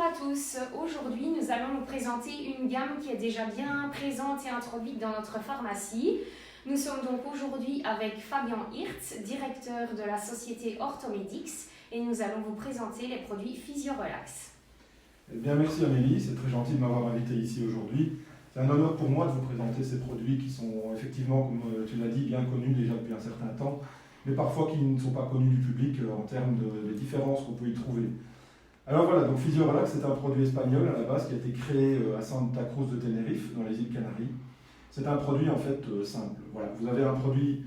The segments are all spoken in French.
à tous, aujourd'hui nous allons vous présenter une gamme qui est déjà bien présente et introduite dans notre pharmacie. Nous sommes donc aujourd'hui avec Fabien Hirtz, directeur de la société Orthomedix, et nous allons vous présenter les produits Physiorelax. Eh bien, merci Amélie, c'est très gentil de m'avoir invité ici aujourd'hui. C'est un honneur pour moi de vous présenter ces produits qui sont effectivement, comme tu l'as dit, bien connus déjà depuis un certain temps, mais parfois qui ne sont pas connus du public en termes de différences qu'on peut y trouver. Alors voilà, donc Physiorelax, c'est un produit espagnol à la base qui a été créé à Santa Cruz de Tenerife, dans les îles Canaries. C'est un produit en fait simple. Voilà, vous avez un produit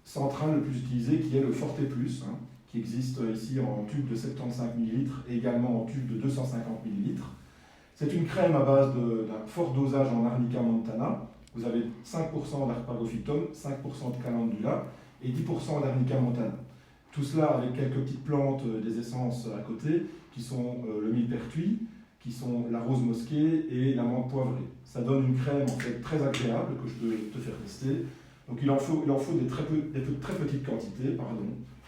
central le plus utilisé qui est le Forte Plus, qui existe ici en tube de 75 ml et également en tube de 250 ml. C'est une crème à base d'un fort dosage en Arnica montana. Vous avez 5% d'Arpagophytum, 5% de Calendula et 10% d'Arnica montana. Tout cela avec quelques petites plantes, des essences à côté, qui sont le millepertuis, qui sont la rose mosquée et la menthe poivrée. Ça donne une crème en fait très agréable que je peux te faire tester. Donc il en faut des très petites quantités, pardon.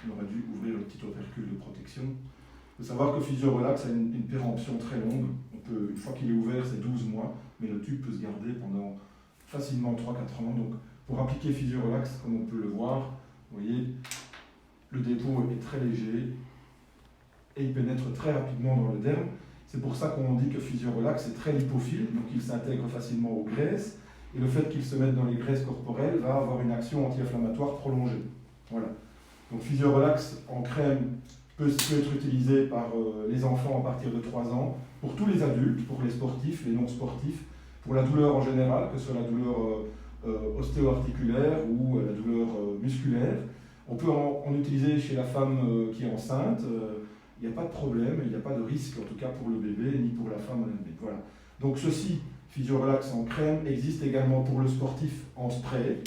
On aurait dû ouvrir le petit opercule de protection. Il faut savoir que Physiorelax a une péremption très longue. Une fois qu'il est ouvert, c'est 12 mois, mais le tube peut se garder pendant facilement 3-4 ans. Donc pour appliquer Physiorelax, comme on peut le voir, vous voyez, le dépôt est très léger et il pénètre très rapidement dans le derme. C'est pour ça qu'on dit que Physiorelax est très lipophile, donc il s'intègre facilement aux graisses, et le fait qu'il se mette dans les graisses corporelles va avoir une action anti-inflammatoire prolongée. Voilà. Donc Physiorelax en crème peut être utilisé par les enfants à partir de 3 ans, pour tous les adultes, pour les sportifs, les non-sportifs, pour la douleur en général, que ce soit la douleur ostéo-articulaire ou la douleur musculaire. On peut en utiliser chez la femme qui est enceinte. Il n'y a pas de problème, il n'y a pas de risque, en tout cas pour le bébé, ni pour la femme à l'année. Voilà. Donc ceci, Physiorelax en crème, existe également pour le sportif en spray.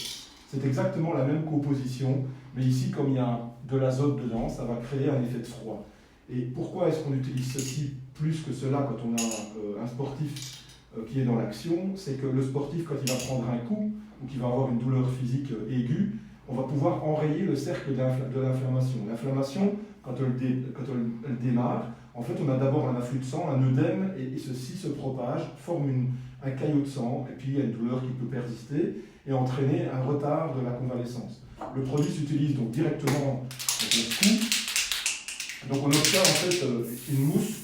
C'est exactement la même composition, mais ici, comme il y a de l'azote dedans, ça va créer un effet de froid. Et pourquoi est-ce qu'on utilise ceci plus que cela quand on a un sportif qui est dans l'action? C'est que le sportif, quand il va prendre un coup, ou qu'il va avoir une douleur physique aiguë, on va pouvoir enrayer le cercle de l'inflammation. L'inflammation, quand elle démarre, en fait, on a d'abord un afflux de sang, un œdème, et ceci se propage, forme un caillot de sang, et puis il y a une douleur qui peut persister et entraîner un retard de la convalescence. Le produit s'utilise donc directement dans le cou. Donc on obtient en fait une mousse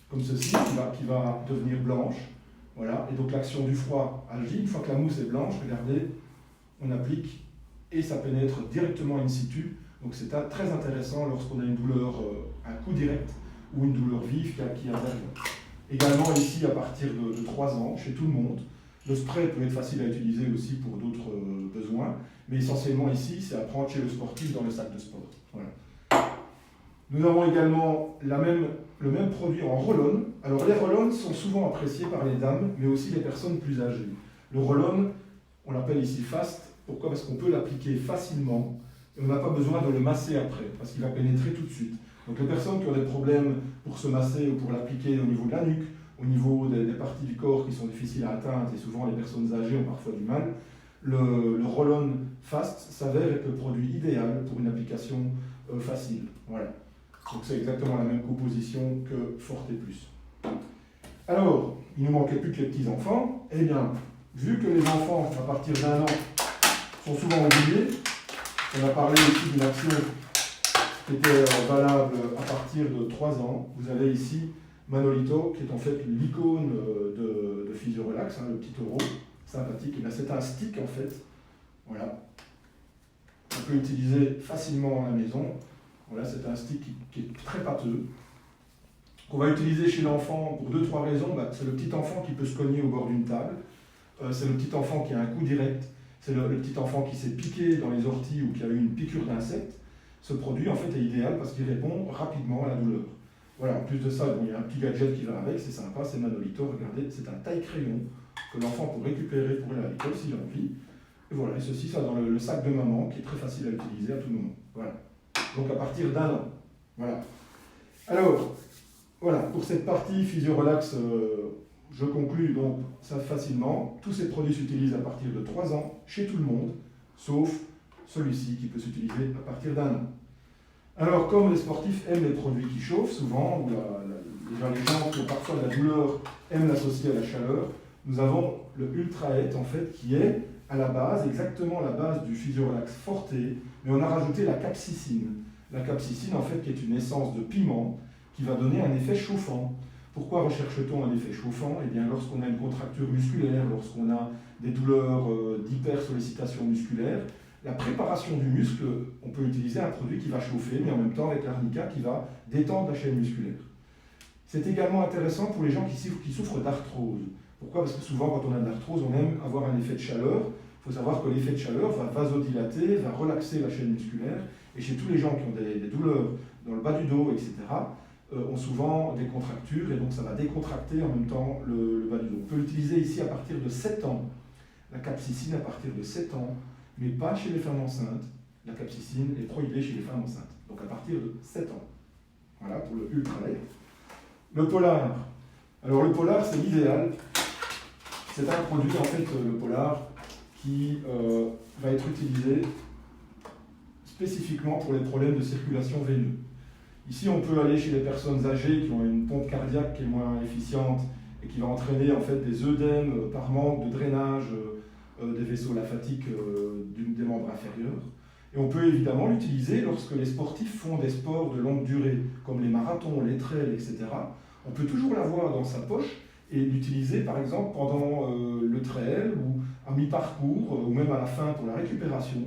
comme ceci qui va devenir blanche. Voilà. Et donc l'action du froid agit. Une fois que la mousse est blanche, regardez, on applique et ça pénètre directement in situ. Donc c'est très intéressant lorsqu'on a une douleur, un coup direct ou une douleur vive qui intervient. Également ici à partir de 3 ans, chez tout le monde. Le spray peut être facile à utiliser aussi pour d'autres besoins, mais essentiellement ici, c'est à prendre chez le sportif dans le sac de sport. Voilà. Nous avons également le même produit en roll-on. Alors les roll-on sont souvent appréciés par les dames, mais aussi les personnes plus âgées. Le roll-on, on l'appelle ici fast. Pourquoi? Parce qu'on peut l'appliquer facilement et on n'a pas besoin de le masser après, parce qu'il va pénétrer tout de suite. Donc les personnes qui ont des problèmes pour se masser ou pour l'appliquer au niveau de la nuque, au niveau des parties du corps qui sont difficiles à atteindre, et souvent les personnes âgées ont parfois du mal, le roll-on fast s'avère être le produit idéal pour une application facile. Voilà. Donc c'est exactement la même composition que Forte Plus. Alors, il ne nous manquait plus que les petits-enfants. Eh bien, vu que les enfants, à partir d'1 an, sont souvent oubliés, on a parlé aussi d'une action qui était valable à partir de 3 ans. Vous avez ici Manolito, qui est en fait l'icône de Physiorelax, le petit taureau, sympathique. Et c'est un stick en fait. Voilà. On peut l'utiliser facilement à la maison. Voilà, c'est un stick qui est très pâteux, qu'on va utiliser chez l'enfant pour 2-3 raisons. C'est le petit enfant qui peut se cogner au bord d'une table. C'est le petit enfant qui a un coup direct. C'est le petit enfant qui s'est piqué dans les orties ou qui a eu une piqûre d'insecte. Ce produit en fait est idéal parce qu'il répond rapidement à la douleur. Voilà, en plus de ça, il y a un petit gadget qui va avec, c'est sympa, c'est Manolito, regardez, c'est un taille-crayon que l'enfant peut récupérer pour aller à l'école s'il a envie. Et voilà, et ceci, ça dans le sac de maman qui est très facile à utiliser à tout moment. Voilà. Donc à partir d'1 an. Voilà. Alors, voilà, pour cette partie Physiorelax, je conclus donc ça facilement. Tous ces produits s'utilisent à partir de 3 ans, chez tout le monde, sauf celui-ci qui peut s'utiliser à partir d'1 an. Alors, comme les sportifs aiment les produits qui chauffent, souvent, ou déjà les gens qui ont parfois de la douleur aiment l'associer à la chaleur, nous avons le Ultra-Aid en fait qui est à la base, exactement la base du Physiorelax Forte, mais on a rajouté la capsicine. La capsicine en fait qui est une essence de piment qui va donner un effet chauffant. Pourquoi recherche-t-on un effet chauffant? Eh bien lorsqu'on a une contracture musculaire, lorsqu'on a des douleurs d'hypersollicitation musculaire, la préparation du muscle, on peut utiliser un produit qui va chauffer, mais en même temps avec l'arnica qui va détendre la chaîne musculaire. C'est également intéressant pour les gens qui souffrent d'arthrose. Pourquoi? Parce que souvent, quand on a de l'arthrose, on aime avoir un effet de chaleur. Il faut savoir que l'effet de chaleur va vasodilater, va relaxer la chaîne musculaire. Et chez tous les gens qui ont des douleurs dans le bas du dos, etc., ont souvent des contractures, et donc ça va décontracter en même temps le bas du dos. On peut l'utiliser ici à partir de 7 ans. La capsicine à partir de 7 ans, mais pas chez les femmes enceintes. La capsicine est prohibée chez les femmes enceintes. Donc à partir de 7 ans. Voilà pour le Ultra-Aid. Le Polar. Alors le Polar, c'est l'idéal. C'est un produit, en fait, le Polar, qui va être utilisé spécifiquement pour les problèmes de circulation veineuse. Ici, on peut aller chez les personnes âgées qui ont une pompe cardiaque qui est moins efficiente et qui va entraîner en fait des œdèmes par manque de drainage des vaisseaux lymphatiques des membres inférieurs. Et on peut évidemment l'utiliser lorsque les sportifs font des sports de longue durée, comme les marathons, les trails, etc. On peut toujours l'avoir dans sa poche et l'utiliser par exemple pendant le trail ou à mi-parcours ou même à la fin pour la récupération.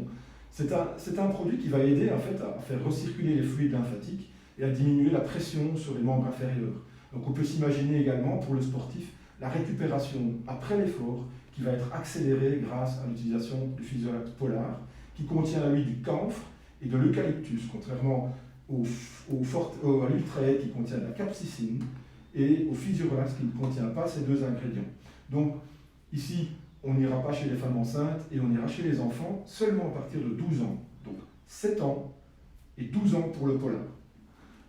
C'est un produit qui va aider en fait, à faire recirculer les fluides lymphatiques et à diminuer la pression sur les membres inférieurs. Donc on peut s'imaginer également pour le sportif la récupération après l'effort qui va être accélérée grâce à l'utilisation du Physiorelax Polar qui contient lui du camphre et de l'eucalyptus, contrairement à l'Ultra-Aid qui contient de la capsicine et au Physiorelax qui ne contient pas ces deux ingrédients. Donc ici, on n'ira pas chez les femmes enceintes et on ira chez les enfants seulement à partir de 12 ans. Donc 7 ans et 12 ans pour le Polar.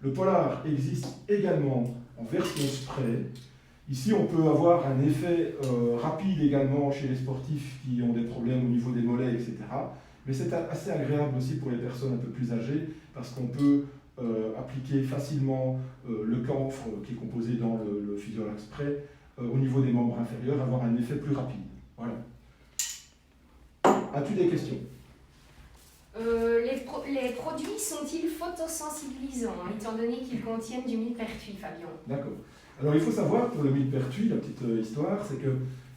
Le Polar existe également en version spray. Ici, on peut avoir un effet rapide également chez les sportifs qui ont des problèmes au niveau des mollets, etc. Mais c'est assez agréable aussi pour les personnes un peu plus âgées parce qu'on peut appliquer facilement le camphre qui est composé dans le Physiorelax Spray au niveau des membres inférieurs, avoir un effet plus rapide. Voilà. As-tu des questions? Les produits sont-ils photosensibilisants, étant donné qu'ils contiennent du millepertuis, Fabien? D'accord. Alors il faut savoir, pour le millepertuis, la petite histoire, c'est que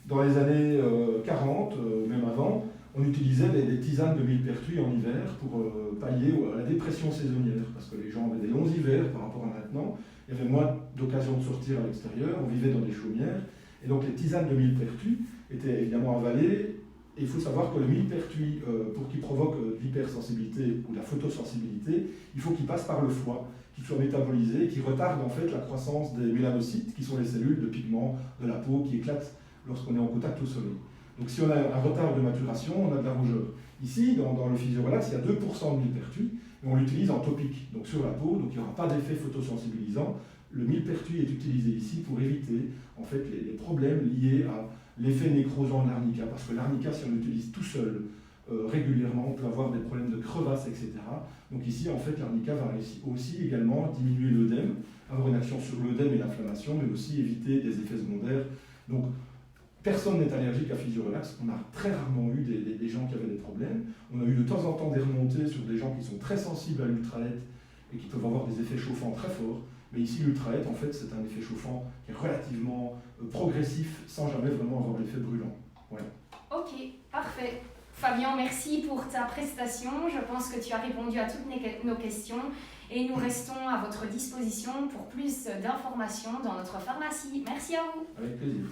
dans les années 40, même avant, on utilisait des tisanes de millepertuis en hiver pour pallier à la dépression saisonnière, parce que les gens avaient des longs hivers par rapport à maintenant, il y avait moins d'occasions de sortir à l'extérieur, on vivait dans des chaumières, et donc les tisanes de millepertuis étaient évidemment avalées. Et il faut savoir que le millepertuis, pour qu'il provoque l'hypersensibilité ou la photosensibilité, il faut qu'il passe par le foie, qu'il soit métabolisé, qui retarde en fait la croissance des mélanocytes, qui sont les cellules de pigments de la peau qui éclatent lorsqu'on est en contact au soleil. Donc si on a un retard de maturation, on a de la rougeur. Ici, dans le Physiorelax, il y a 2% de millepertuis, mais on l'utilise en topique, donc sur la peau, donc il n'y aura pas d'effet photosensibilisant. Le millepertuis est utilisé ici pour éviter en fait, les problèmes liés à l'effet nécrosant de l'arnica, parce que l'arnica, si on l'utilise tout seul, régulièrement, on peut avoir des problèmes de crevasse, etc. Donc ici, en fait, l'arnica va aussi également diminuer l'œdème, avoir une action sur l'œdème et l'inflammation, mais aussi éviter des effets secondaires. Donc, personne n'est allergique à Physiorelax. On a très rarement eu des gens qui avaient des problèmes. On a eu de temps en temps des remontées sur des gens qui sont très sensibles à l'Ultra-Aid et qui peuvent avoir des effets chauffants très forts. Mais ici, l'Ultra-Aid, en fait, c'est un effet chauffant qui est relativement progressif, sans jamais vraiment avoir l'effet brûlant. Voilà. Ok, parfait. Fabien, merci pour ta prestation. Je pense que tu as répondu à toutes nos questions et nous restons à votre disposition pour plus d'informations dans notre pharmacie. Merci à vous. Avec plaisir.